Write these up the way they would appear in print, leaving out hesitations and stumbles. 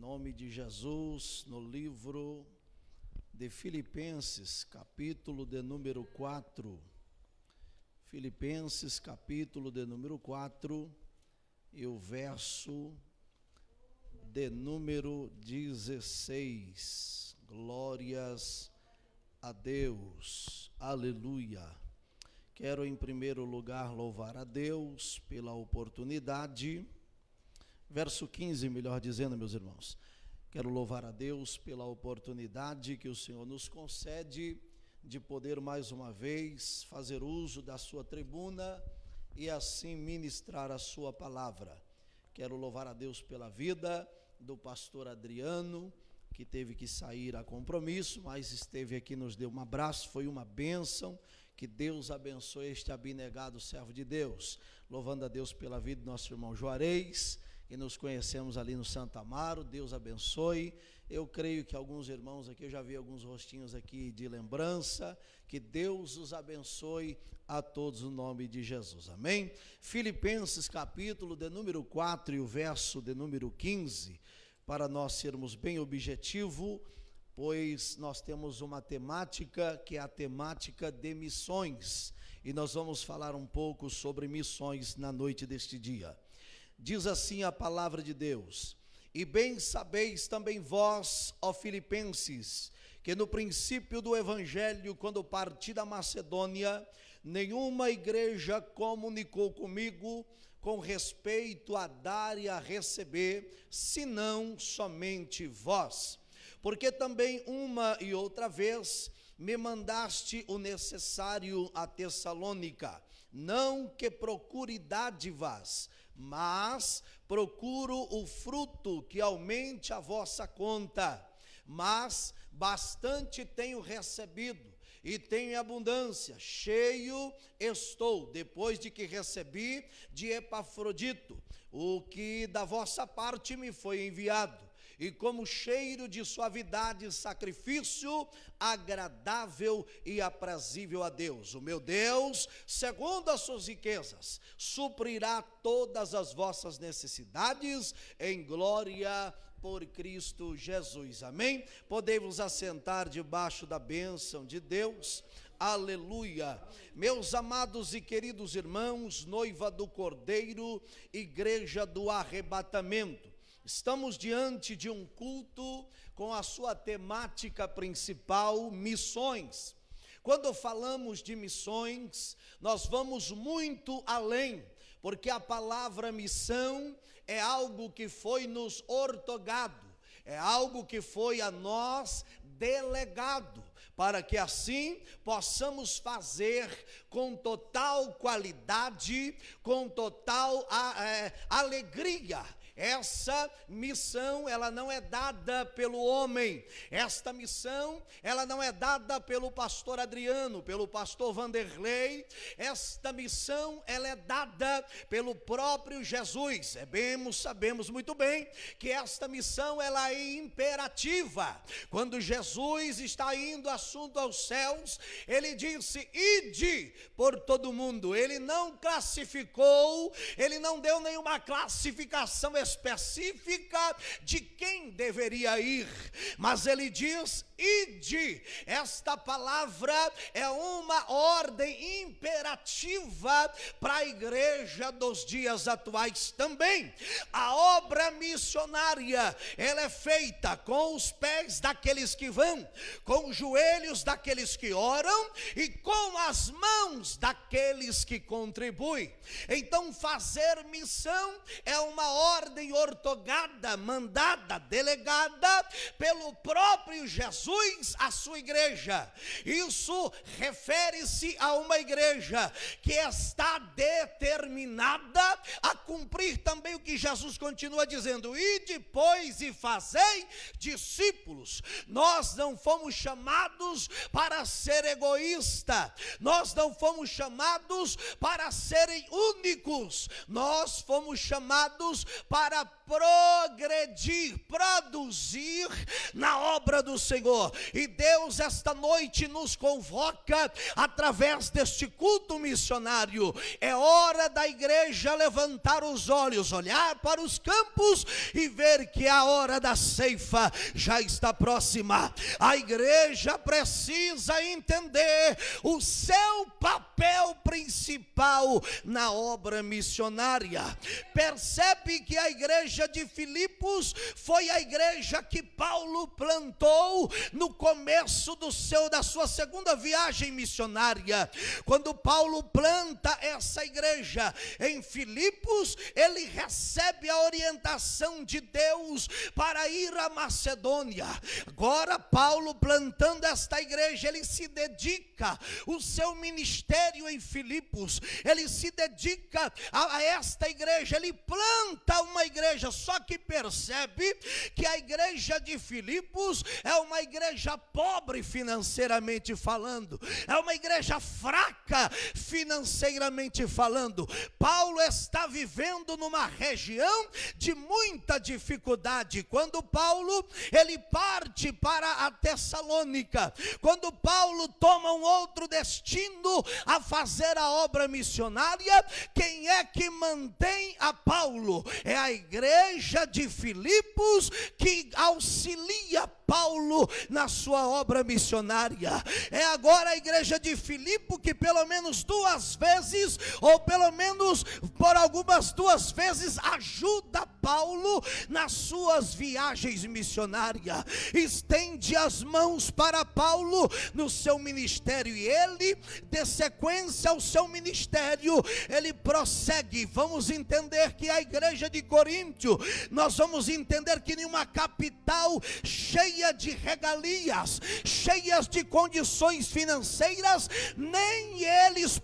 Nome de Jesus, no livro de Filipenses, capítulo de número 4. Filipenses, capítulo de número 4, e o verso de número 16. Glórias a Deus, aleluia. Quero em primeiro lugar louvar a Deus pela oportunidade. Verso 15, melhor dizendo, meus irmãos. Quero louvar a Deus pela oportunidade que o Senhor nos concede de poder mais uma vez fazer uso da sua tribuna e assim ministrar a sua palavra. Quero louvar a Deus pela vida do pastor Adriano, que teve que sair a compromisso, mas esteve aqui, nos deu um abraço, foi uma bênção. Que Deus abençoe este abnegado servo de Deus. Louvando a Deus pela vida do nosso irmão Juarez, que nos conhecemos ali no Santo Amaro. Deus abençoe. Eu creio que alguns irmãos aqui, eu já vi alguns rostinhos aqui de lembrança. Que Deus os abençoe a todos no nome de Jesus, amém? Filipenses capítulo de número 4 e o verso de número 15, para nós sermos bem objetivo, pois nós temos uma temática que é a temática de missões, e nós vamos falar um pouco sobre missões na noite deste dia. Diz assim a palavra de Deus: e bem sabeis também vós, ó Filipenses, que no princípio do evangelho, quando parti da Macedônia, nenhuma igreja comunicou comigo com respeito a dar e a receber, senão somente vós. Porque também uma e outra vez me mandaste o necessário a Tessalônica, não que procure dádivas, mas procuro o fruto que aumente a vossa conta. Mas bastante tenho recebido e tenho em abundância, cheio estou, depois de que recebi de Epafrodito, o que da vossa parte me foi enviado, e como cheiro de suavidade, sacrifício agradável e aprazível a Deus. O meu Deus, segundo as suas riquezas, suprirá todas as vossas necessidades em glória por Cristo Jesus, amém? Podemos assentar debaixo da bênção de Deus, aleluia. Meus amados e queridos irmãos, noiva do Cordeiro, igreja do arrebatamento, estamos diante de um culto com a sua temática principal, missões. Quando falamos de missões, nós vamos muito além, porque a palavra missão é algo que foi nos ortogado, é algo que foi a nós delegado, para que assim possamos fazer com total qualidade, com total alegria. Essa missão, ela não é dada pelo homem, esta missão, ela não é dada pelo pastor Adriano, pelo pastor Vanderlei, esta missão, ela é dada pelo próprio Jesus. Sabemos muito bem que esta missão, ela é imperativa. Quando Jesus está indo assunto aos céus, ele disse: ide por todo mundo. Ele não classificou, ele não deu nenhuma classificação específica de quem deveria ir, mas ele diz: ide. Esta palavra é uma ordem imperativa para a igreja dos dias atuais também. A obra missionária, ela é feita com os pés daqueles que vão, com os joelhos daqueles que oram e com as mãos daqueles que contribuem. Então fazer missão é uma ordem ortogada, mandada, delegada pelo próprio Jesus à sua igreja. Isso refere-se a uma igreja que está determinada a cumprir também o que Jesus continua dizendo: ide, pois, e fazei discípulos. Nós não fomos chamados para ser egoísta, nós não fomos chamados para serem únicos, nós fomos chamados para para progredir, produzir na obra do Senhor. E Deus esta noite nos convoca através deste culto missionário. É hora da igreja levantar os olhos, olhar para os campos e ver que a hora da ceifa já está próxima. A igreja precisa entender o seu papel principal na obra missionária. Percebe que a igreja de Filipos foi a igreja que Paulo plantou no começo da sua segunda viagem missionária. Quando Paulo planta essa igreja em Filipos, ele recebe a orientação de Deus para ir à Macedônia. Agora Paulo, plantando esta igreja, ele se dedica o seu ministério em Filipos, ele se dedica a esta igreja, ele planta uma igreja, só que percebe que a igreja de Filipos é uma igreja pobre financeiramente falando, é uma igreja fraca financeiramente falando. Paulo está vivendo numa região de muita dificuldade. Quando Paulo, ele parte para a Tessalônica, quando Paulo toma um outro destino a fazer a obra missionária, quem é que mantém a Paulo? É a igreja de Filipos que auxilia Paulo na sua obra missionária. É agora a igreja de Filipe que pelo menos 2 vezes, ou pelo menos por algumas 2 vezes, ajuda Paulo nas suas viagens missionárias, estende as mãos para Paulo no seu ministério, e ele, de sequência ao seu ministério, ele prossegue. Vamos entender que a igreja de Coríntio, nós vamos entender que em uma capital cheia de regalias, cheias de condições financeiras, nem eles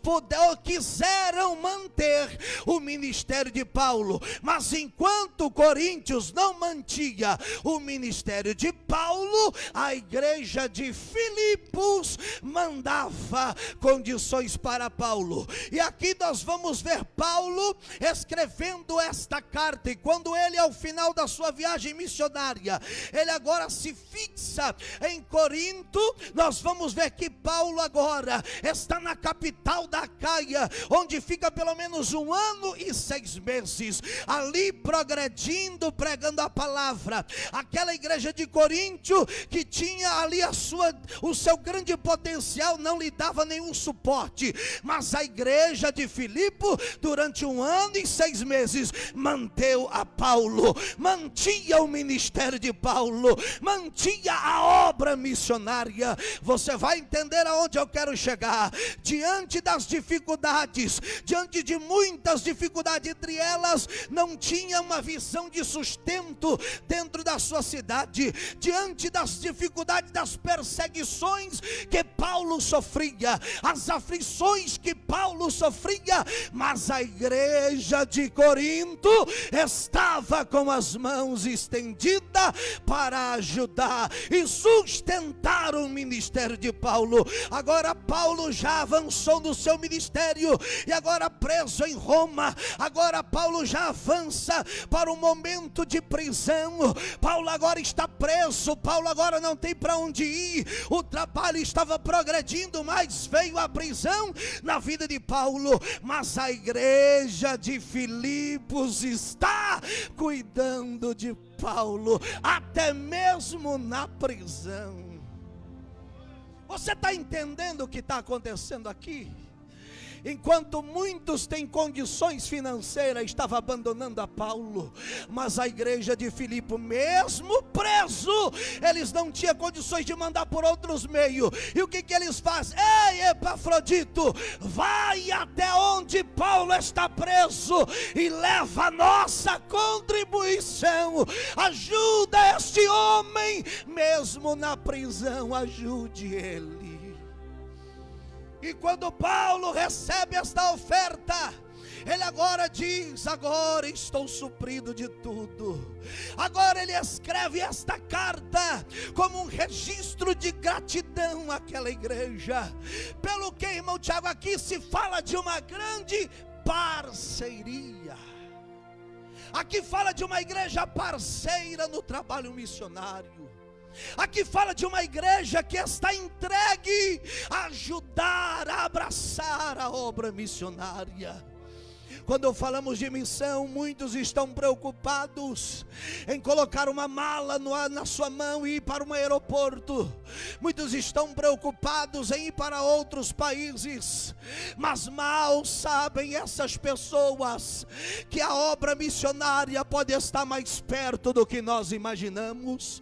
quiseram manter o ministério de Paulo. Mas enquanto Coríntios não mantinha o ministério de Paulo, a igreja de Filipos mandava condições para Paulo. E aqui nós vamos ver Paulo escrevendo esta carta, e quando ele, ao final da sua viagem missionária, ele agora se fixa em Corinto, nós vamos ver que Paulo agora está na capital da Acaia, onde fica pelo menos 1 ano e 6 meses, ali progredindo, pregando a palavra. Aquela igreja de Coríntio, que tinha ali o seu grande potencial, não lhe dava nenhum suporte, mas a igreja de Filipe, durante 1 ano e 6 meses, manteve a Paulo, mantinha o ministério de Paulo, mantinha a obra missionária. Você vai entender aonde eu quero chegar. Diante das dificuldades, diante de muitas dificuldades, entre elas não tinha uma visão de sustento dentro da sua cidade, diante das dificuldades, das perseguições que Paulo sofria, as aflições que Paulo sofria, mas a igreja de Corinto estava com as mãos estendidas para ajudar e sustentar o ministério de Paulo. Agora Paulo já avançou no seu ministério, e agora preso em Roma, agora Paulo já avança para o momento de prisão. Paulo agora está preso, Paulo agora não tem para onde ir, o trabalho estava progredindo, mas veio a prisão na vida de Paulo. Mas a igreja de Filipos está cuidando de Paulo, até mesmo na prisão. Você está entendendo o que está acontecendo aqui? Enquanto muitos têm condições financeiras, estava abandonando a Paulo, mas a igreja de Filipe, mesmo preso, eles não tinham condições de mandar por outros meios. E o que eles fazem? Ei, Epafrodito, vai até onde Paulo está preso e leva a nossa contribuição, ajuda este homem, mesmo na prisão, ajude ele. E quando Paulo recebe esta oferta, ele agora diz: agora estou suprido de tudo. Agora ele escreve esta carta como um registro de gratidão àquela igreja. Pelo que, irmão Tiago, aqui se fala de uma grande parceria. Aqui fala de uma igreja parceira no trabalho missionário. Aqui fala de uma igreja que está entregue a ajudar, a abraçar a obra missionária. Quando falamos de missão, muitos estão preocupados em colocar uma mala na sua mão e ir para um aeroporto. Muitos estão preocupados em ir para outros países, mas mal sabem essas pessoas que a obra missionária pode estar mais perto do que nós imaginamos.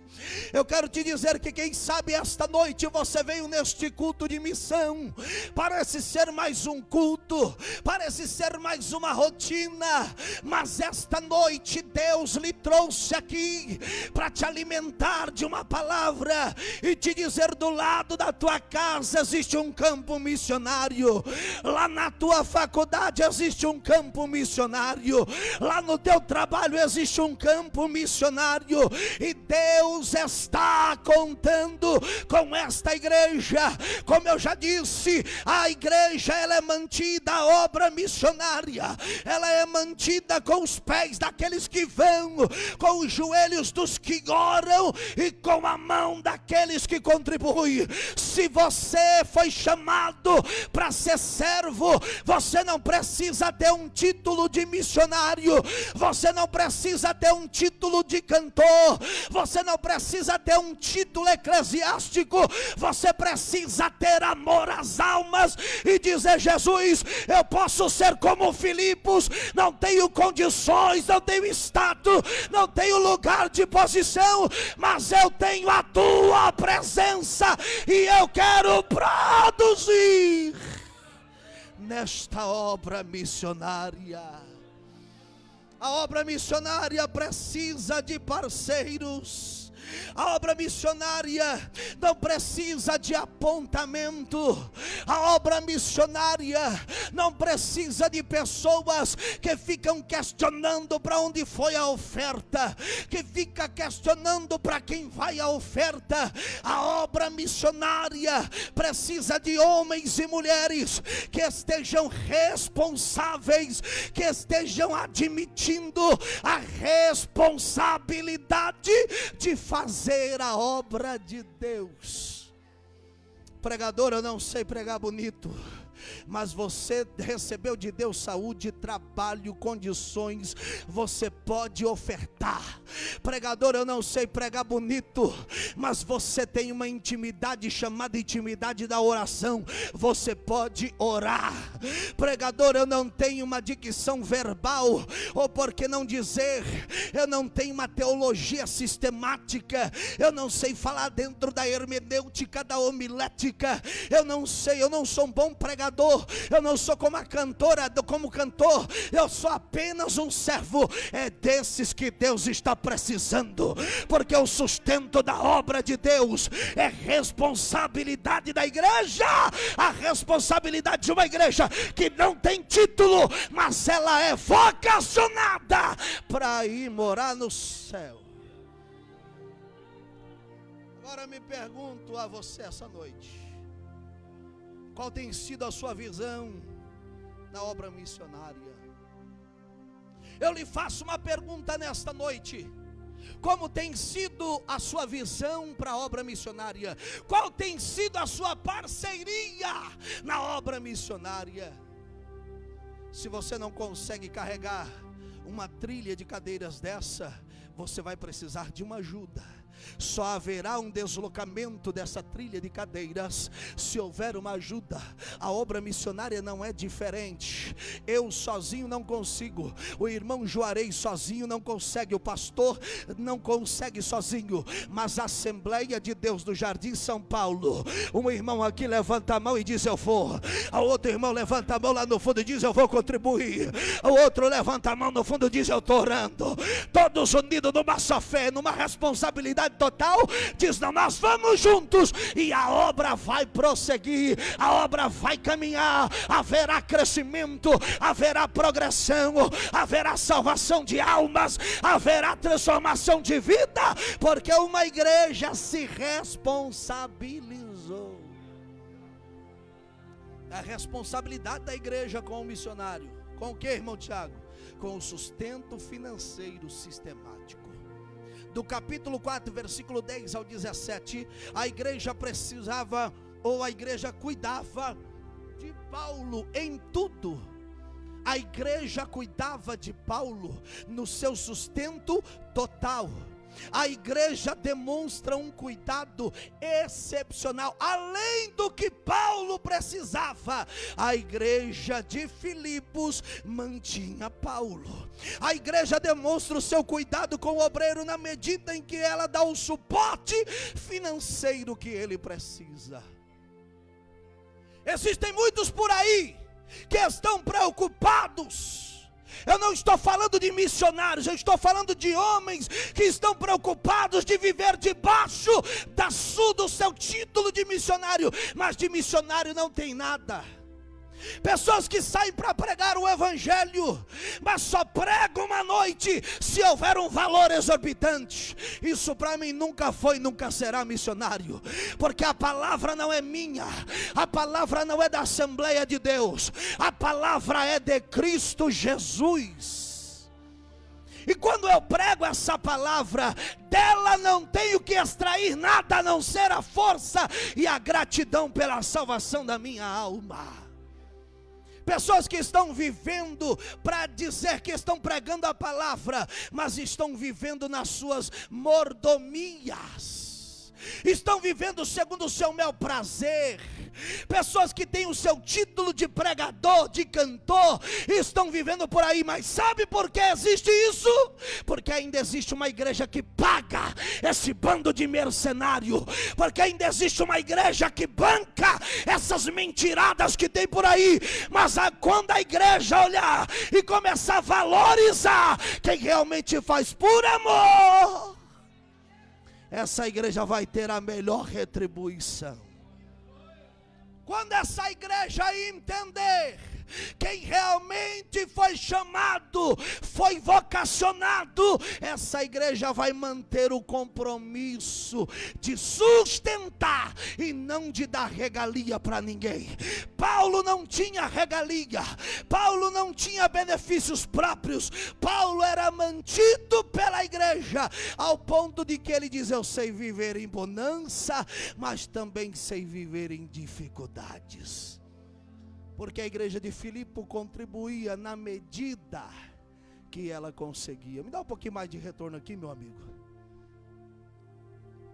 Eu quero te dizer que quem sabe esta noite você veio neste culto de missão. Parece ser mais um culto, parece ser mais uma rotina, mas esta noite Deus lhe trouxe aqui para te alimentar de uma palavra e te dizer: do lado da tua casa existe um campo missionário, lá na tua faculdade existe um campo missionário, lá no teu trabalho existe um campo missionário, e Deus está contando com esta igreja. Como eu já disse, a igreja ela é mantida, a obra missionária ela é mantida com os pés daqueles que vão, com os joelhos dos que oram e com a mão daqueles que contribuem. Se você foi chamado para ser servo, você não precisa ter um título de missionário, você não precisa ter um título de cantor, você não precisa ter um título eclesiástico, você precisa ter amor às almas e dizer: Jesus, eu posso ser como Filipos, não tenho condições, não tenho status, não tenho lugar de posição, mas eu tenho a tua presença e eu quero produzir nesta obra missionária. A obra missionária precisa de parceiros. A obra missionária não precisa de apontamento. A obra missionária não precisa de pessoas que ficam questionando para onde foi a oferta, que fica questionando para quem vai a oferta. A obra missionária precisa de homens e mulheres que estejam responsáveis, que estejam admitindo a responsabilidade de fazer a obra de Deus. Pregador, eu não sei pregar bonito, mas você recebeu de Deus saúde, trabalho, condições, você pode ofertar. Pregador, eu não sei pregar bonito, mas você tem uma intimidade chamada intimidade da oração, você pode orar. Pregador, eu não tenho uma dicção verbal, ou por que não dizer, eu não tenho uma teologia sistemática, eu não sei falar dentro da hermenêutica, da homilética, eu não sei, eu não sou um bom pregador, eu não sou como a cantora, como cantor, eu sou apenas um servo. É desses que Deus está precisando, porque o sustento da obra de Deus é responsabilidade da igreja. A responsabilidade de uma igreja que não tem título, mas ela é vocacionada para ir morar no céu. Agora me pergunto a você essa noite: qual tem sido a sua visão na obra missionária? Eu lhe faço uma pergunta nesta noite: como tem sido a sua visão para a obra missionária? Qual tem sido a sua parceria na obra missionária? Se você não consegue carregar uma trilha de cadeiras dessa, você vai precisar de uma ajuda. Só haverá um deslocamento dessa trilha de cadeiras se houver uma ajuda. A obra missionária não é diferente. Eu sozinho não consigo, o irmão Juarez sozinho não consegue, o pastor não consegue sozinho, mas a Assembleia de Deus do Jardim São Paulo, um irmão aqui levanta a mão e diz: eu vou. O outro irmão levanta a mão lá no fundo e diz: eu vou contribuir. O outro levanta a mão no fundo e diz: eu estou orando. Todos unidos numa só fé, numa responsabilidade total, diz: não, nós vamos juntos e a obra vai prosseguir, a obra vai caminhar, haverá crescimento, haverá progressão, haverá salvação de almas, haverá transformação de vida, porque uma igreja se responsabilizou. A responsabilidade da igreja com o missionário, com o que, irmão Tiago? com o sustento financeiro sistemático. Do capítulo 4, versículo 10 ao 17, a igreja precisava, ou a igreja cuidava de Paulo em tudo. A igreja cuidava de Paulo no seu sustento total. A igreja demonstra um cuidado excepcional, além do que Paulo precisava. A igreja de Filipos mantinha Paulo. A igreja demonstra o seu cuidado com o obreiro na medida em que ela dá o suporte financeiro que ele precisa. Existem muitos por aí que estão preocupados. Eu não estou falando de missionários, eu estou falando de homens que estão preocupados de viver debaixo do seu título de missionário, mas de missionário não tem nada. Pessoas que saem para pregar o evangelho, mas só pregam uma noite se houver um valor exorbitante. Isso para mim nunca foi, nunca será missionário, porque a palavra não é minha, a palavra não é da Assembleia de Deus, a palavra é de Cristo Jesus. E quando eu prego essa palavra, dela não tenho que extrair nada a não ser a força e a gratidão pela salvação da minha alma. Pessoas que estão vivendo para dizer que estão pregando a palavra, mas estão vivendo nas suas mordomias. Estão vivendo segundo o seu bel prazer. Pessoas que têm o seu título de pregador, de cantor, estão vivendo por aí. Mas sabe por que existe isso? Porque ainda existe uma igreja que paga esse bando de mercenário. Porque ainda existe uma igreja que banca essas mentiradas que tem por aí. Mas quando a igreja olhar e começar a valorizar quem realmente faz por amor, essa igreja vai ter a melhor retribuição. Quando essa igreja entender quem realmente foi chamado, foi vocacionado, essa igreja vai manter o compromisso de sustentar e não de dar regalia para ninguém. Paulo não tinha regalia, Paulo não tinha benefícios próprios, Paulo era mantido pela igreja, ao ponto de que ele diz: eu sei viver em bonança, mas também sei viver em dificuldades. Porque a igreja de Filipe contribuía na medida que ela conseguia. Me dá um pouquinho mais de retorno aqui, meu amigo.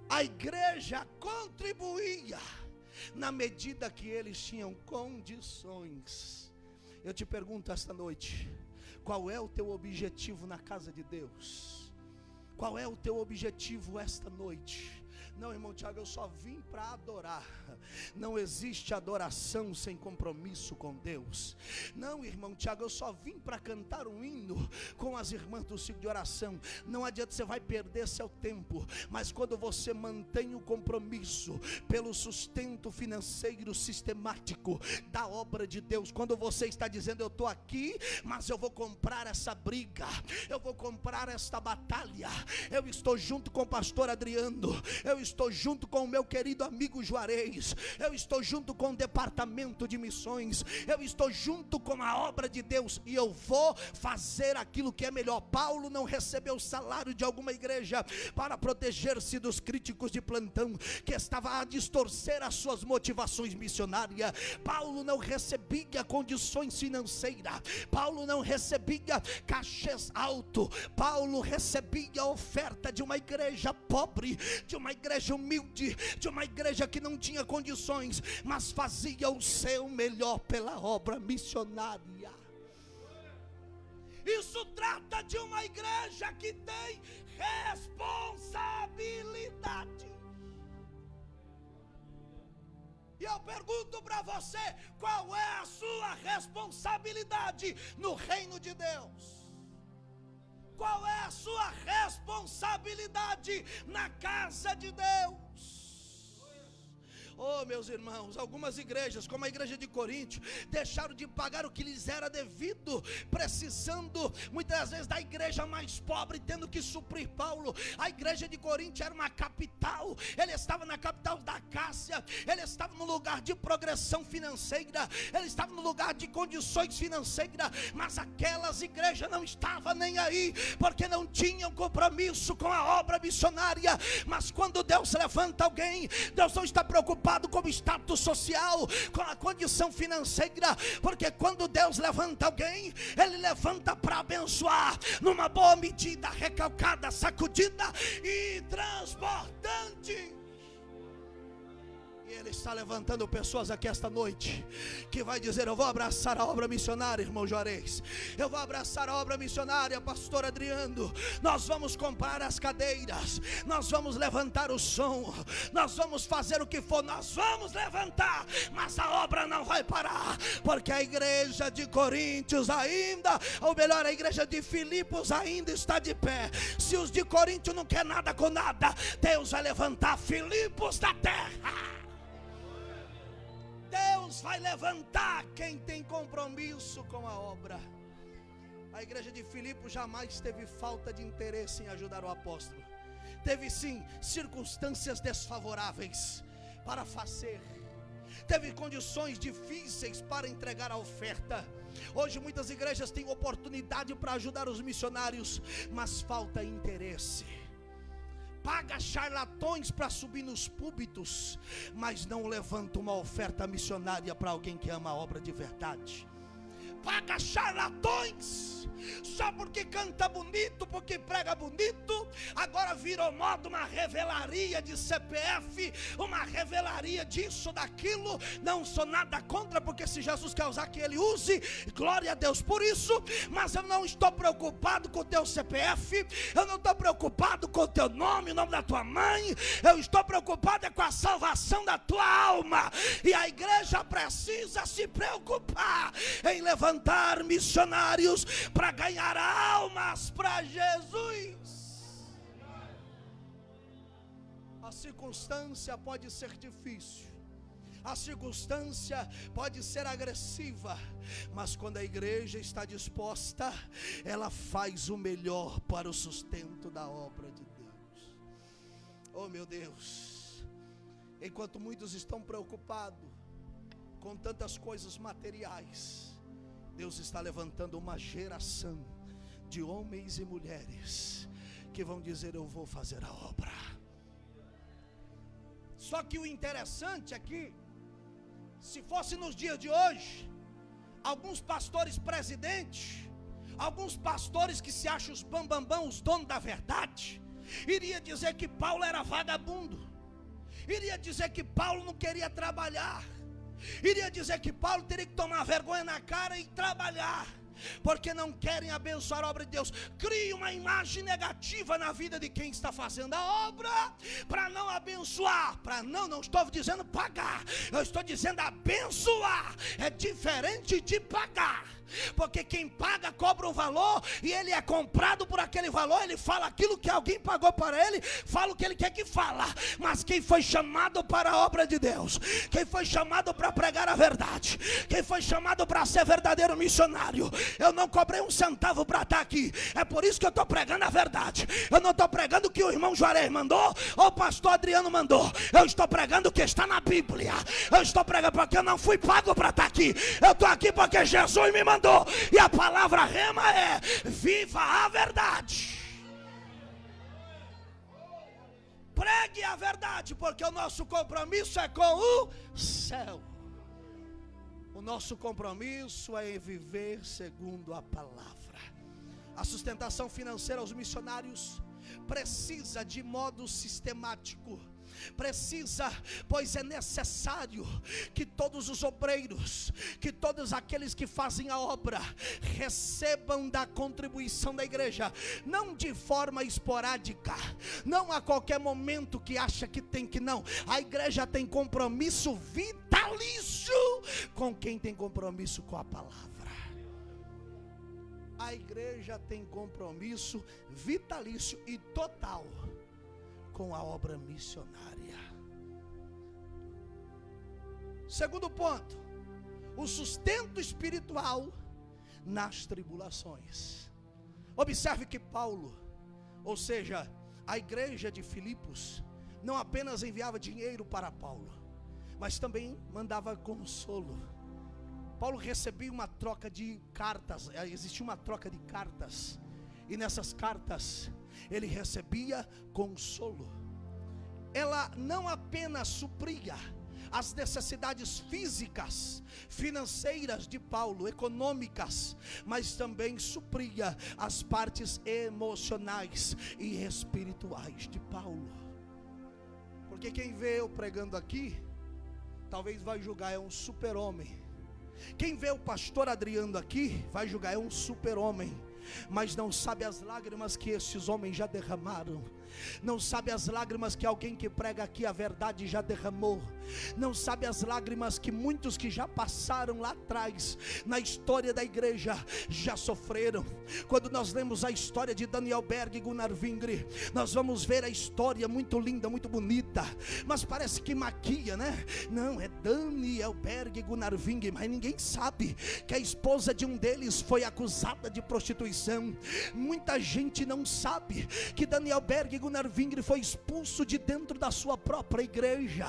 A igreja contribuía na medida que eles tinham condições. Eu te pergunto esta noite: qual é o teu objetivo na casa de Deus? Qual é o teu objetivo esta noite? Não, irmão Tiago, eu só vim para adorar. Não existe adoração sem compromisso com Deus. Não, irmão Tiago, eu só vim para cantar um hino com as irmãs do ciclo de oração. Não adianta, você vai perder seu tempo. Mas quando você mantém o compromisso pelo sustento financeiro sistemático da obra de Deus, quando você está dizendo: eu estou aqui, mas eu vou comprar essa briga, eu vou comprar esta batalha, eu estou junto com o pastor Adriano, eu estou junto com o meu querido amigo Juarez, eu estou junto com o departamento de missões, eu estou junto com a obra de Deus, e eu vou fazer aquilo que é melhor. Paulo não recebeu salário de alguma igreja para proteger-se dos críticos de plantão que estavam a distorcer as suas motivações missionárias. Paulo não recebia condições financeiras, Paulo não recebia cachês altos, Paulo recebia a oferta de uma igreja pobre, de uma igreja humilde, de uma igreja que não tinha condições, mas fazia o seu melhor pela obra missionária. Isso trata de uma igreja que tem responsabilidade. E eu pergunto para você: qual é a sua responsabilidade no reino de Deus? Qual é a sua responsabilidade na casa de Deus? Oh, meus irmãos, algumas igrejas, como a igreja de Coríntio, deixaram de pagar o que lhes era devido, precisando muitas vezes da igreja mais pobre, tendo que suprir Paulo. A igreja de Coríntio era uma capital, ele estava na capital da Cássia, ele estava no lugar de progressão financeira, ele estava no lugar de condições financeiras, mas aquelas igrejas não estavam nem aí, porque não tinham compromisso com a obra missionária. Mas quando Deus levanta alguém, Deus não está preocupado com o status social, com a condição financeira, porque quando Deus levanta alguém, Ele levanta para abençoar, numa boa medida, recalcada, sacudida e transbordante. Ele está levantando pessoas aqui esta noite, que vai dizer: eu vou abraçar a obra missionária, irmão Juarez, eu vou abraçar a obra missionária, pastor Adriano. Nós vamos comprar as cadeiras, nós vamos levantar o som, nós vamos fazer o que for, nós vamos levantar, mas a obra não vai parar, porque a igreja de Coríntios ainda, ou melhor, a igreja de Filipos ainda está de pé. Se os de Coríntio não quer nada com nada, Deus vai levantar Filipos da terra. Deus vai levantar quem tem compromisso com a obra. A igreja de Filipos jamais teve falta de interesse em ajudar o apóstolo. Teve sim circunstâncias desfavoráveis para fazer, teve condições difíceis para entregar a oferta. Hoje muitas igrejas têm oportunidade para ajudar os missionários, mas falta interesse. Paga charlatões para subir nos púlpitos, mas não levanta uma oferta missionária para alguém que ama a obra de verdade. Paga charlatões só porque canta bonito, porque prega bonito. Agora virou moda uma revelaria de CPF, uma revelaria disso, daquilo. Não sou nada contra, porque se Jesus quer usar, que Ele use, glória a Deus por isso. Mas eu não estou preocupado com o teu CPF, eu não estou preocupado com o teu nome, o nome da tua mãe. Eu estou preocupado com a salvação da tua alma. E a igreja precisa se preocupar em levantar missionários para ganhar almas para Jesus. A circunstância pode ser difícil, a circunstância pode ser agressiva, mas quando a igreja está disposta, ela faz o melhor para o sustento da obra de Deus. Oh, meu Deus, enquanto muitos estão preocupados com tantas coisas materiais, Deus está levantando uma geração de homens e mulheres que vão dizer: eu vou fazer a obra. Só que o interessante é que, se fosse nos dias de hoje, alguns pastores presidentes, alguns pastores que se acham os bambambão, os donos da verdade, iria dizer que Paulo era vagabundo, iria dizer que Paulo não queria trabalhar, iria dizer que Paulo teria que tomar vergonha na cara e trabalhar, porque não querem abençoar a obra de Deus. Cria uma imagem negativa na vida de quem está fazendo a obra, para não abençoar, não estou dizendo pagar, eu estou dizendo abençoar. É diferente de pagar, porque quem paga cobra um valor, e ele é comprado por aquele valor. Ele fala aquilo que alguém pagou para ele, fala o que ele quer que fala. Mas quem foi chamado para a obra de Deus, quem foi chamado para pregar a verdade, quem foi chamado para ser verdadeiro missionário, eu não cobrei um centavo para estar aqui. É por isso que eu estou pregando a verdade. Eu não estou pregando o que o irmão Juarez mandou, ou o pastor Adriano mandou. Eu estou pregando o que está na Bíblia. Eu estou pregando porque eu não fui pago para estar aqui. Eu estou aqui porque Jesus me mandou. E a palavra rema é: viva a verdade. Pregue a verdade, porque o nosso compromisso é com o céu. O nosso compromisso é viver segundo a palavra. A sustentação financeira aos missionários precisa de modo sistemático. Precisa, pois é necessário que todos os obreiros, que todos aqueles que fazem a obra, recebam da contribuição da igreja, não de forma esporádica, não a qualquer momento que acha que tem que não. A igreja tem compromisso vitalício com quem tem compromisso com a palavra. A igreja tem compromisso vitalício e total com a obra missionária. Segundo ponto, o sustento espiritual nas tribulações. Observe que Paulo, ou seja, a igreja de Filipos, não apenas enviava dinheiro para Paulo, mas também mandava consolo. Paulo recebia uma troca de cartas, existia uma troca de cartas, e nessas cartas ele recebia consolo. Ela não apenas supria as necessidades físicas, financeiras de Paulo, econômicas, mas também supria as partes emocionais e espirituais de Paulo. Porque quem vê eu pregando aqui, talvez vai julgar é um super-homem. Quem vê o pastor Adriano aqui, vai julgar é um super-homem, mas não sabe as lágrimas que esses homens já derramaram. Não sabe as lágrimas que alguém que prega aqui a verdade já derramou. Não sabe as lágrimas que muitos que já passaram lá atrás na história da igreja já sofreram. Quando nós lemos a história de Daniel Berg e Gunnar Wingre, nós vamos ver a história muito linda, muito bonita, mas parece que maquia, né? Não, é Daniel Berg e Gunnar Wingre, mas ninguém sabe que a esposa de um deles foi acusada de prostituição. Muita gente não sabe que Daniel Berg e Gunnar Wingre foi expulso de dentro da sua própria igreja.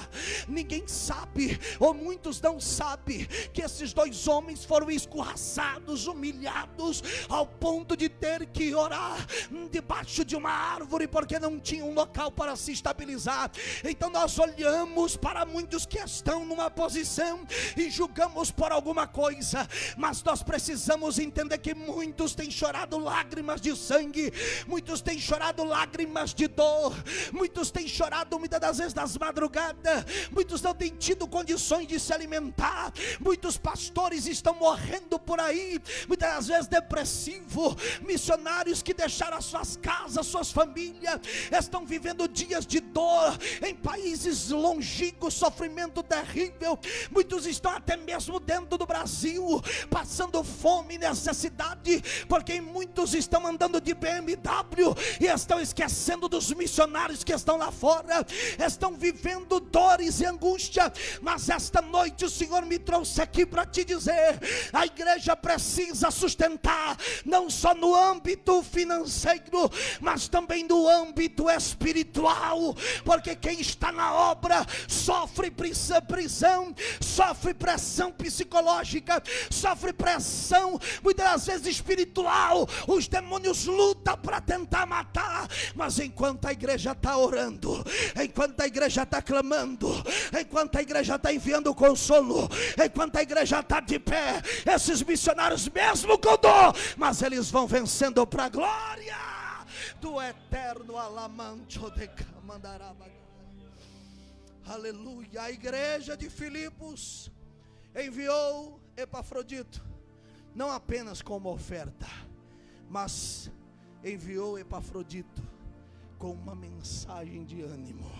Ninguém sabe, ou muitos não sabem, que esses dois homens foram escorraçados, humilhados, ao ponto de ter que orar debaixo de uma árvore, porque não tinha um local para se estabilizar. Então nós olhamos para muitos que estão numa posição e julgamos por alguma coisa, mas nós precisamos entender que muitos têm chorado lágrimas de sangue, muitos têm chorado lágrimas de dor, muitos têm chorado muitas das vezes das madrugadas, muitos não têm tido condições de se alimentar, muitos pastores estão morrendo por aí, muitas das vezes depressivo, missionários que deixaram as suas casas, suas famílias, estão vivendo dias de dor, em países longínquos, sofrimento terrível, muitos estão até mesmo dentro do Brasil, passando fome e necessidade, porque muitos estão andando de BMW, e estão esquecendo dos missionários que estão lá fora, estão vivendo dores e angústia, mas esta noite o Senhor me trouxe aqui para te dizer, a igreja precisa sustentar, não só no âmbito financeiro, mas também no âmbito espiritual, porque quem está na obra sofre prisão, sofre pressão psicológica, sofre pressão muitas das vezes espiritual, os demônios lutam para tentar matar, mas enquanto a igreja está orando, enquanto a igreja está clamando, enquanto a igreja está enviando consolo, enquanto a igreja está de pé, esses missionários mesmo com dor, mas eles vão vencendo para a glória do eterno Alamancho de Camandaraba. Aleluia. A igreja de Filipos enviou Epafrodito, não apenas como oferta, mas enviou Epafrodito com uma mensagem de ânimo.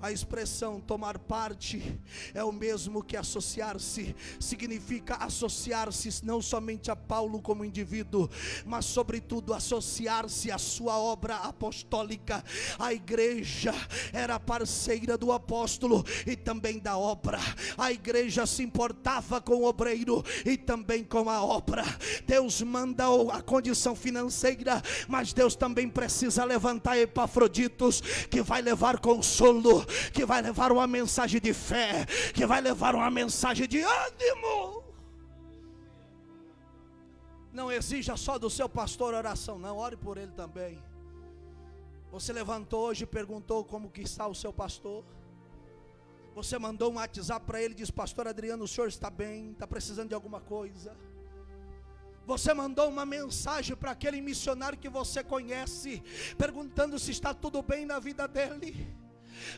A expressão tomar parte é o mesmo que associar-se, significa associar-se não somente a Paulo como indivíduo, mas sobretudo associar-se à sua obra apostólica. A igreja era parceira do apóstolo e também da obra. A igreja se importava com o obreiro e também com a obra. Deus manda a condição financeira, mas Deus também precisa levantar Epafroditos, que vai levar consolo, que vai levar uma mensagem de fé, que vai levar uma mensagem de ânimo. Não exija só do seu pastor oração, não, ore por ele também. Você levantou hoje e perguntou como que está o seu pastor? Você mandou um WhatsApp para ele e disse: pastor Adriano, o senhor está bem? Está precisando de alguma coisa? Você mandou uma mensagem para aquele missionário que você conhece, perguntando se está tudo bem na vida dele?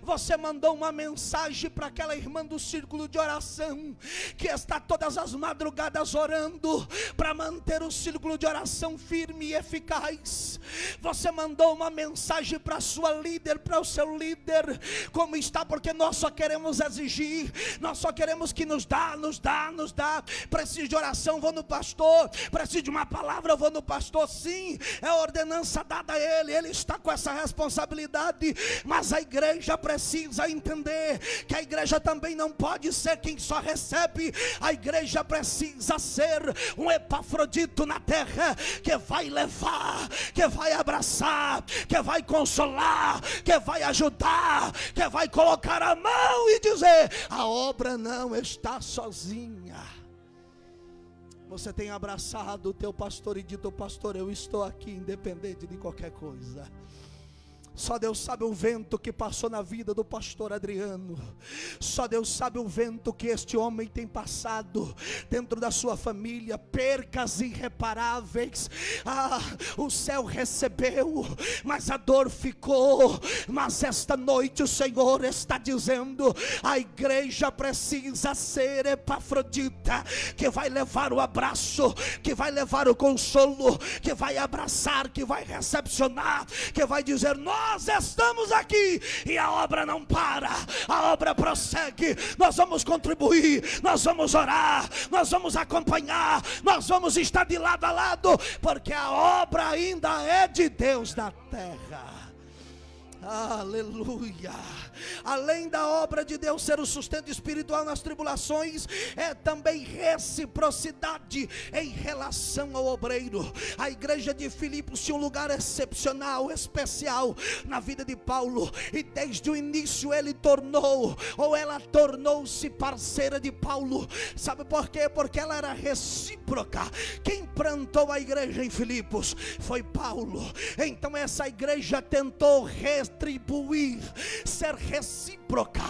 Você mandou uma mensagem para aquela irmã do círculo de oração, que está todas as madrugadas orando, para manter o círculo de oração firme e eficaz? Você mandou uma mensagem para a sua líder, para o seu líder, como está? Porque nós só queremos exigir, nós só queremos que nos dá. Preciso de oração, vou no pastor. Preciso de uma palavra, eu vou no pastor. Sim, é a ordenança dada a ele, ele está com essa responsabilidade, mas a igreja igreja precisa entender que a igreja também não pode ser quem só recebe. A igreja precisa ser um Epafrodito na terra, que vai levar, que vai abraçar, que vai consolar, que vai ajudar, que vai colocar a mão e dizer: a obra não está sozinha. Você tem abraçado o teu pastor e dito: pastor, eu estou aqui independente de qualquer coisa. Só Deus sabe o vento que passou na vida do pastor Adriano. Só Deus sabe o vento que este homem tem passado dentro da sua família. Percas irreparáveis. O céu recebeu, mas a dor ficou. Mas esta noite o Senhor está dizendo: a igreja precisa ser Epafrodita, que vai levar o abraço, que vai levar o consolo, que vai abraçar, que vai recepcionar, que vai dizer: nós estamos aqui e a obra não para, a obra prossegue. Nós vamos contribuir, nós vamos orar, nós vamos acompanhar, nós vamos estar de lado a lado, porque a obra ainda é de Deus da terra. Aleluia. Além da obra de Deus ser o sustento espiritual nas tribulações, é também reciprocidade em relação ao obreiro. A igreja de Filipos tinha um lugar excepcional, especial na vida de Paulo, e desde o início ele ela tornou-se parceira de Paulo. Sabe por quê? Porque ela era recíproca. Quem plantou a igreja em Filipos foi Paulo. Então essa igreja tentou retribuir, ser recíproca,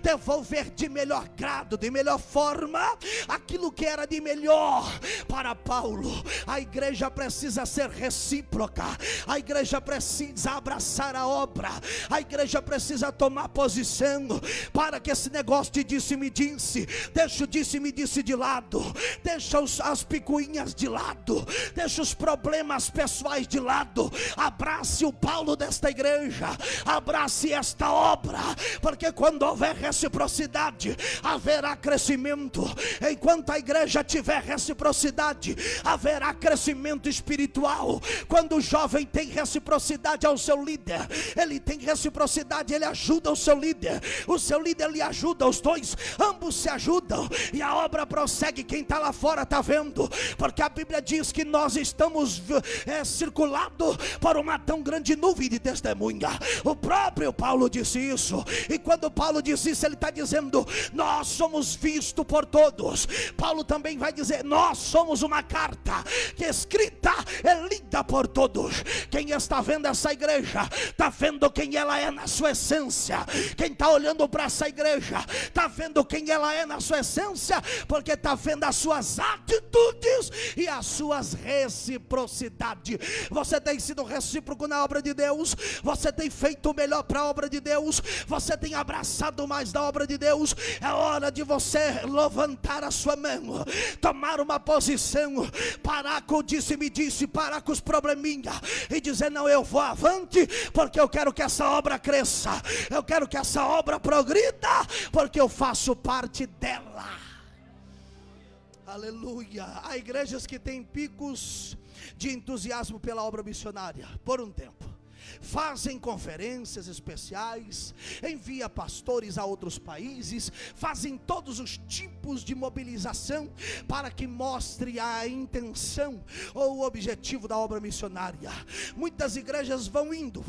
devolver de melhor grado, de melhor forma, aquilo que era de melhor para Paulo. A igreja precisa ser recíproca, a igreja precisa abraçar a obra, a igreja precisa tomar posição, para que esse negócio de disse-me disse, deixa o disse-me disse de lado, deixa as picuinhas de lado, deixa os problemas pessoais de lado, abrace o Paulo desta igreja, abrace esta obra, porque quando houver reciprocidade, haverá crescimento. Enquanto a igreja tiver reciprocidade, haverá crescimento espiritual. Quando o jovem tem reciprocidade ao seu líder, ele tem reciprocidade, ele ajuda o seu líder lhe ajuda, os dois, ambos se ajudam, e a obra prossegue. Quem está lá fora está vendo, porque a Bíblia diz que nós estamos circulados por uma tão grande nuvem de testemunha. O próprio Paulo disse isso, e quando Paulo diz isso, ele está dizendo: nós somos vistos por todos. Paulo também vai dizer: nós somos uma carta que escrita é lida por todos. Quem está vendo essa igreja, está vendo quem ela é na sua essência. Quem está olhando para essa igreja, está vendo quem ela é na sua essência, porque está vendo as suas atitudes e as suas reciprocidades. Você tem sido recíproco na obra de Deus, você tem feito o melhor para a obra de Deus, você tem abraçado mais da obra de Deus. É hora de você levantar a sua mão, tomar uma posição, parar com o disse-me disse, parar com os probleminha e dizer: não, eu vou avante, porque eu quero que essa obra cresça, eu quero que essa obra progrida, porque eu faço parte dela. Aleluia. Há igrejas que têm picos de entusiasmo pela obra missionária por um tempo, fazem conferências especiais, envia pastores a outros países, fazem todos os tipos de mobilização para que mostre a intenção ou o objetivo da obra missionária. Muitas igrejas vão indo,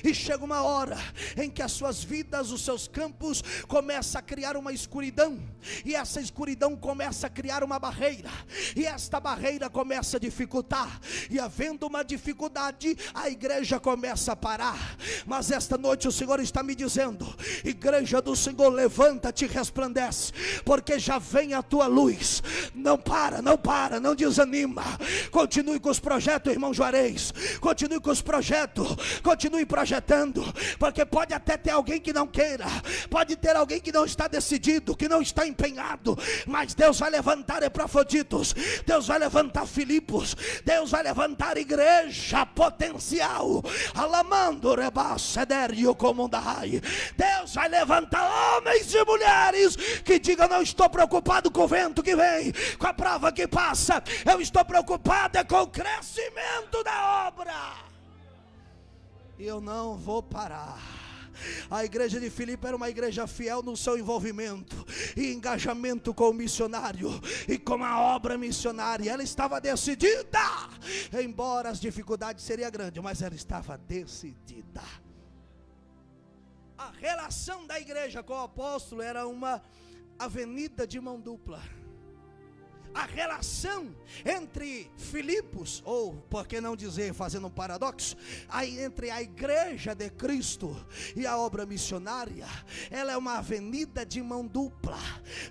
e chega uma hora em que as suas vidas, os seus campos começam a criar uma escuridão, e essa escuridão começa a criar uma barreira, e esta barreira começa a dificultar, e havendo uma dificuldade, a igreja começa a parar. Mas esta noite o Senhor está me dizendo: igreja do Senhor, levanta-te e resplandece, porque já vem a tua luz. Não para, não desanima. Continue com os projetos, irmão Juarez, continue com os projetos, continue projetando, porque pode até ter alguém que não queira, pode ter alguém que não está decidido, que não está empenhado, mas Deus vai levantar Epafroditos, Deus vai levantar Filipos, Deus vai levantar igreja potencial. Alamando rebascederio comundai. Deus vai levantar homens e mulheres que digam: não estou preocupado com o vento que vem, com a prova que passa, eu estou preocupado com o crescimento da obra. E eu não vou parar. A igreja de Filipe era uma igreja fiel no seu envolvimento e engajamento com o missionário e com a obra missionária. Ela estava decidida, embora as dificuldades seriam grandes, mas ela estava decidida. A relação da igreja com o apóstolo era uma avenida de mão dupla. A relação entre Filipos, ou por que não dizer, fazendo um paradoxo, entre a igreja de Cristo e a obra missionária, ela é uma avenida de mão dupla.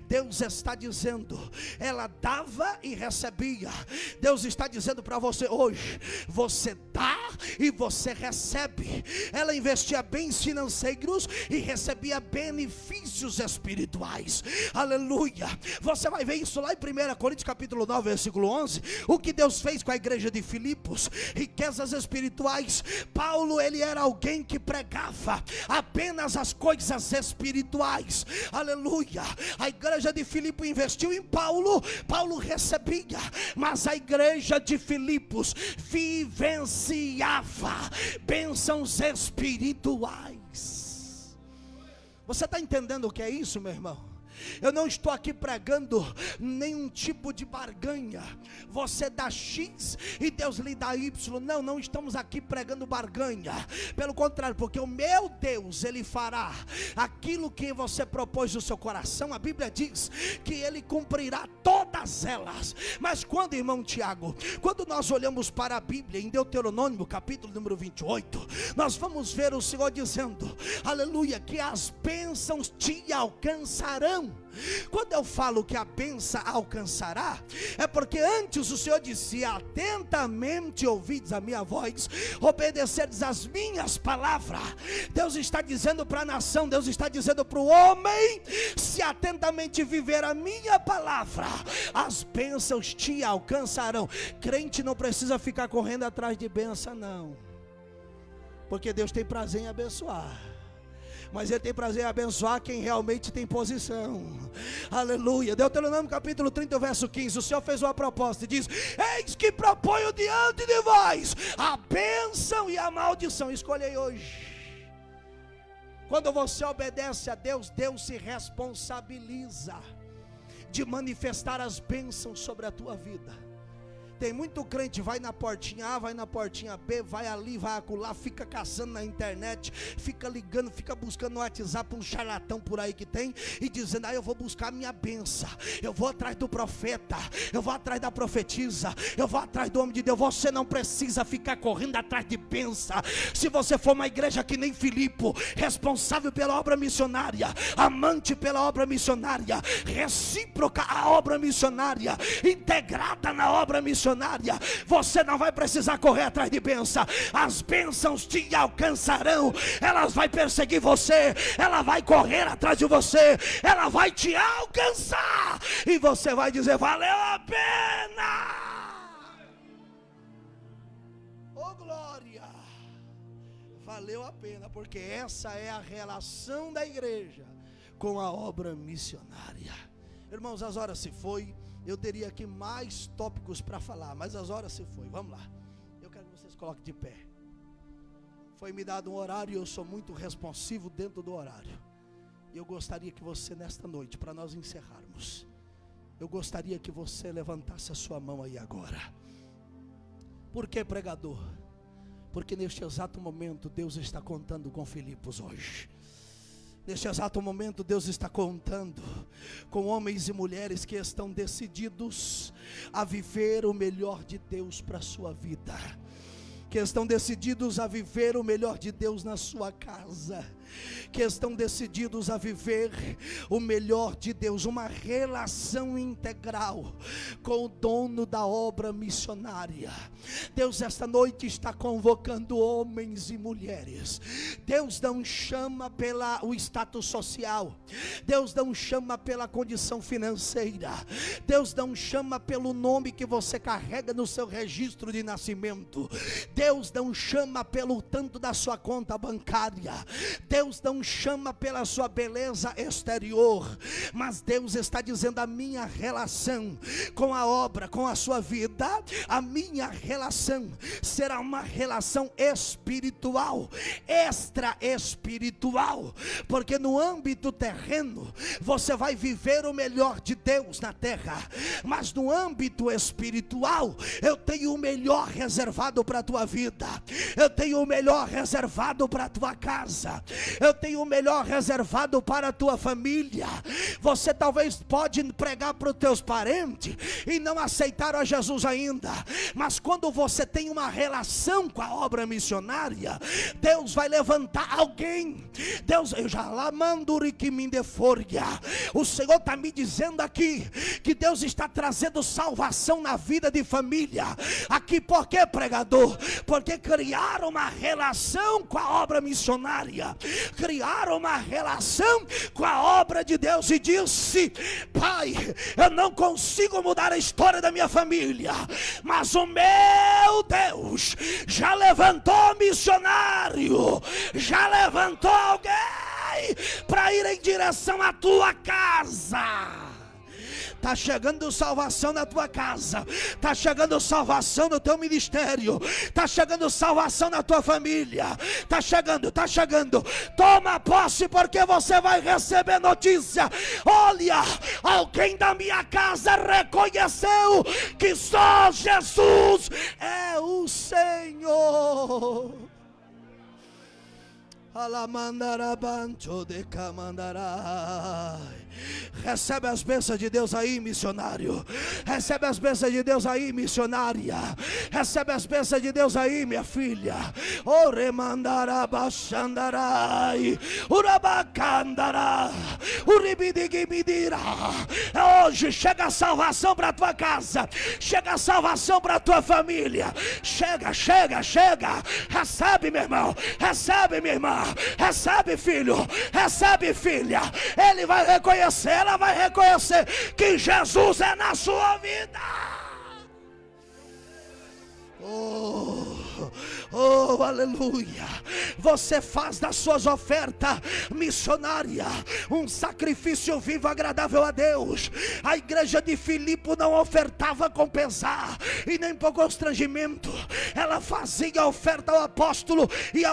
Deus está dizendo, ela dava e recebia. Deus está dizendo para você hoje, você dá e você recebe. Ela investia bens financeiros e recebia benefícios espirituais. Aleluia. Você vai ver isso lá em 1 Coríntios capítulo 9, versículo 11, o que Deus fez com a igreja de Filipos, riquezas espirituais. Paulo, ele era alguém que pregava apenas as coisas espirituais, aleluia. A igreja de Filipos investiu em Paulo, Paulo recebia, mas a igreja de Filipos vivenciava bênçãos espirituais. Você está entendendo o que é isso, meu irmão? Eu não estou aqui pregando nenhum tipo de barganha. Você dá X e Deus lhe dá Y. Não estamos aqui pregando barganha. Pelo contrário, porque o meu Deus, Ele fará aquilo que você propôs no seu coração. A Bíblia diz que Ele cumprirá todas elas. Mas quando, irmão Tiago, quando nós olhamos para a Bíblia, em Deuteronômio, capítulo número 28, nós vamos ver o Senhor dizendo, aleluia, que as bênçãos te alcançarão. Quando eu falo que a bênção alcançará, é porque antes o Senhor disse, atentamente ouvides a minha voz, obedecerdes as minhas palavras. Deus está dizendo para a nação, Deus está dizendo para o homem, se atentamente viver a minha palavra, as bênçãos te alcançarão. Crente não precisa ficar correndo atrás de bênção, não, porque Deus tem prazer em abençoar, mas Ele tem prazer em abençoar quem realmente tem posição. Aleluia. Deuteronômio capítulo 30, verso 15. O Senhor fez uma proposta e diz, eis que proponho diante de vós a bênção e a maldição. Escolhei hoje. Quando você obedece a Deus, Deus se responsabiliza de manifestar as bênçãos sobre a tua vida. Tem muito crente, vai na portinha A, vai na portinha B, vai ali, vai acolá, fica caçando na internet, fica ligando, fica buscando no WhatsApp um charlatão por aí que tem, e dizendo, eu vou buscar a minha benção, eu vou atrás do profeta, eu vou atrás da profetisa, eu vou atrás do homem de Deus. Você não precisa ficar correndo atrás de benção. Se você for uma igreja que nem Filipe, responsável pela obra missionária, amante pela obra missionária, recíproca à obra missionária, integrada na obra missionária, você não vai precisar correr atrás de bênção. As bênçãos te alcançarão. Elas vão perseguir você, ela vai correr atrás de você, ela vai te alcançar, e você vai dizer, valeu a pena. Oh glória, valeu a pena, porque essa é a relação da igreja com a obra missionária. Irmãos, as horas se foi. Eu teria aqui mais tópicos para falar, mas as horas se foi. Vamos lá. Eu quero que vocês coloquem de pé. Foi me dado um horário e eu sou muito responsivo dentro do horário. E eu gostaria que você, nesta noite, para nós encerrarmos, eu gostaria que você levantasse a sua mão aí agora. Por que, pregador? Porque neste exato momento Deus está contando com Filipos hoje. Neste exato momento Deus está contando com homens e mulheres que estão decididos a viver o melhor de Deus para a sua vida, que estão decididos a viver o melhor de Deus na sua casa, que estão decididos a viver o melhor de Deus, uma relação integral com o dono da obra missionária. Deus esta noite está convocando homens e mulheres. Deus não chama pelo status social, Deus não chama pela condição financeira, Deus não chama pelo nome que você carrega no seu registro de nascimento. Deus Deus não chama pelo tanto da sua conta bancária, Deus não chama pela sua beleza exterior, mas Deus está dizendo: a minha relação com a obra, com a sua vida, a minha relação será uma relação espiritual, extra espiritual, porque no âmbito terreno você vai viver o melhor de Deus na terra, mas no âmbito espiritual eu tenho o melhor reservado para a tua vida, eu tenho o melhor reservado para a tua casa, eu tenho o melhor reservado para a tua família. Você talvez pode pregar para os teus parentes e não aceitaram a Jesus ainda, mas quando você tem uma relação com a obra missionária, Deus vai levantar alguém. Deus, eu já lá mando que me deforga. O Senhor está me dizendo aqui que Deus está trazendo salvação na vida de família. Aqui por quê, pregador? Porque criaram uma relação com a obra missionária, criaram uma relação com a obra de Deus e disse: Pai, eu não consigo mudar a história da minha família, mas o meu Deus já levantou missionário, já levantou alguém para ir em direção à tua casa. Está chegando salvação na tua casa, está chegando salvação no teu ministério, está chegando salvação na tua família, está chegando, está chegando. Toma posse, porque você vai receber notícia. Olha, alguém da minha casa reconheceu que só Jesus é o Senhor. Alamandarabancho de camandarai. Recebe as bênçãos de Deus aí, missionário. Recebe as bênçãos de Deus aí, missionária. Recebe as bênçãos de Deus aí, minha filha. Oremandarabachandarai, urabacandara, uribidigimidira. Hoje chega a salvação para tua casa, chega a salvação para tua família. Chega, chega, chega. Recebe, meu irmão. Recebe, minha irmã. Recebe, filho. Recebe, filha. Ele vai reconhecer, ela vai reconhecer que Jesus é na sua vida. Oh, aleluia. Você faz das suas ofertas missionárias um sacrifício vivo, agradável a Deus. A igreja de Filipe não ofertava com pesar e nem por constrangimento. Ela fazia a oferta ao apóstolo e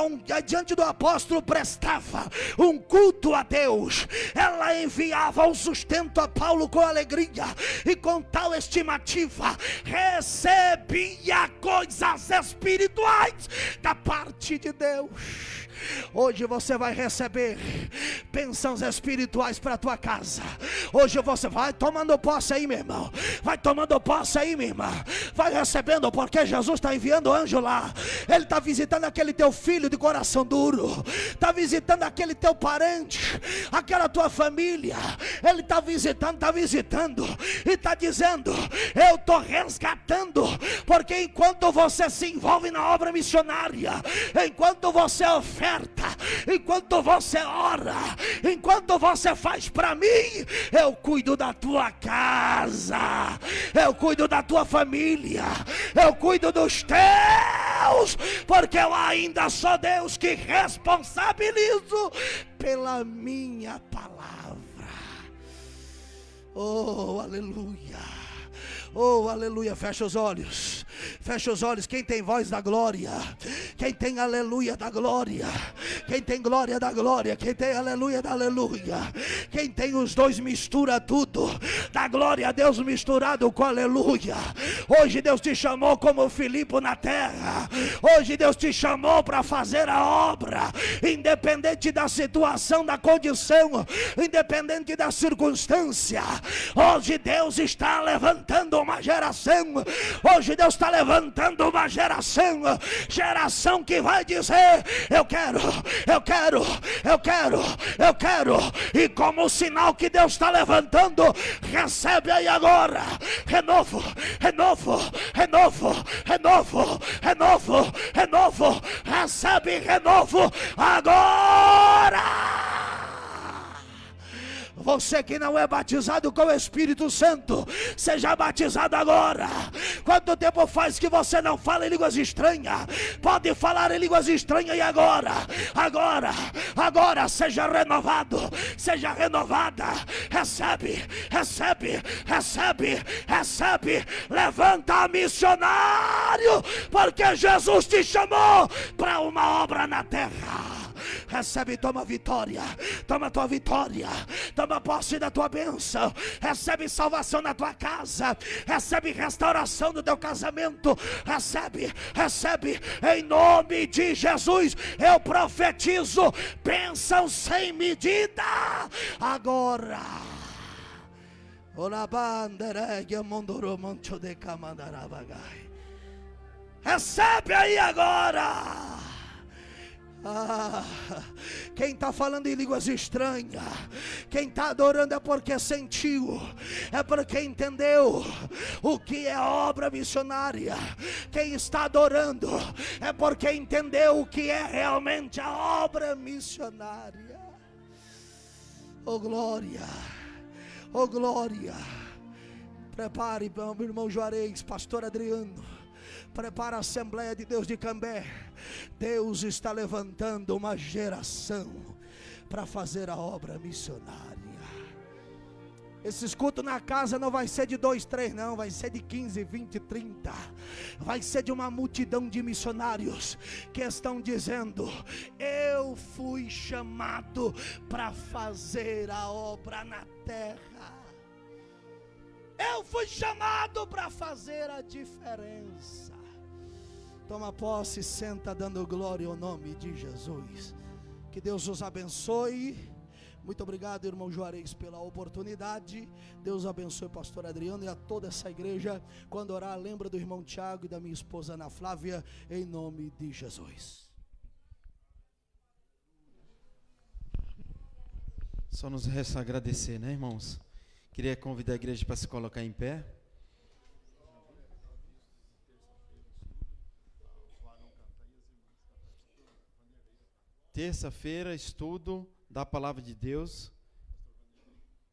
diante do apóstolo prestava um culto a Deus. Ela enviava o sustento a Paulo com alegria e com tal estimativa recebia coisas espirituais da parte de Deus. Hoje você vai receber bênçãos espirituais para a tua casa. Hoje você vai tomando posse aí, meu irmão. Vai tomando posse aí, minha irmã. Vai recebendo, porque Jesus está enviando anjo lá. Ele está visitando aquele teu filho de coração duro, está visitando aquele teu parente, aquela tua família. Ele está visitando e está dizendo: eu estou resgatando. Porque enquanto você se envolve na obra missionária, enquanto você oferta, enquanto você ora, enquanto você faz para mim, eu cuido da tua casa, eu cuido da tua família, eu cuido dos teus, porque eu ainda sou Deus que responsabilizo pela minha palavra. Oh, aleluia. Oh, aleluia. Fecha os olhos. Fecha os olhos. Quem tem voz da glória, quem tem aleluia da glória, quem tem glória da glória, quem tem aleluia da aleluia, quem tem os dois mistura tudo. Da glória a Deus misturado com aleluia. Hoje Deus te chamou como Filipe na terra. Hoje Deus te chamou para fazer a obra, independente da situação, da condição, independente da circunstância. Hoje Deus está levantando uma geração. Hoje Deus está levantando uma geração que vai dizer: eu quero, eu quero, eu quero, eu quero. E como sinal que Deus está levantando, recebe aí agora renovo, renovo, renovo, renovo, renovo, renovo. Recebe renovo agora. Você que não é batizado com o Espírito Santo, seja batizado agora. Quanto tempo faz que você não fala em línguas estranhas? Pode falar em línguas estranhas e agora seja renovado, seja renovada. Recebe. Levanta, missionário, porque Jesus te chamou para uma obra na terra. Recebe, toma vitória, toma tua vitória, toma posse da tua bênção, recebe salvação na tua casa, recebe restauração no teu casamento, recebe, em nome de Jesus. Eu profetizo bênção sem medida, agora. Recebe aí agora. Quem está falando em línguas estranhas, quem está adorando é porque sentiu, é porque entendeu o que é obra missionária. Quem está adorando é porque entendeu o que é realmente a obra missionária. Oh glória, oh glória. Prepare, meu irmão Juarez, pastor Adriano. Prepara a Assembleia de Deus de Cambé. Deus está levantando uma geração para fazer a obra missionária. Esse culto na casa não vai ser de 2, 3 não, vai ser de 15, 20, 30. Vai ser de uma multidão de missionários que estão dizendo: eu fui chamado para fazer a obra na terra. Eu fui chamado para fazer a diferença. Toma posse, senta dando glória ao nome de Jesus. Que Deus os abençoe. Muito obrigado, irmão Juarez, pela oportunidade. Deus abençoe o pastor Adriano e a toda essa igreja. Quando orar, lembra do irmão Tiago e da minha esposa Ana Flávia, em nome de Jesus. Só nos resta agradecer, né, irmãos? Queria convidar a igreja para se colocar em pé. Terça-feira, estudo da palavra de Deus.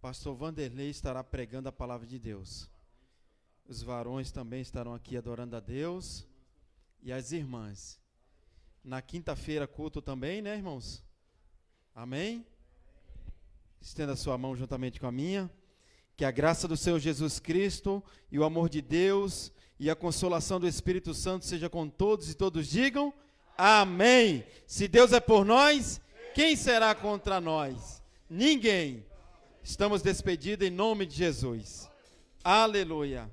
Pastor Vanderlei estará pregando a palavra de Deus. Os varões também estarão aqui adorando a Deus. E as irmãs. Na quinta-feira, culto também, né, irmãos? Amém? Estenda a sua mão juntamente com a minha. Que a graça do Senhor Jesus Cristo e o amor de Deus e a consolação do Espírito Santo seja com todos e todos digam amém. Se Deus é por nós, quem será contra nós? Ninguém. Estamos despedidos em nome de Jesus. Aleluia.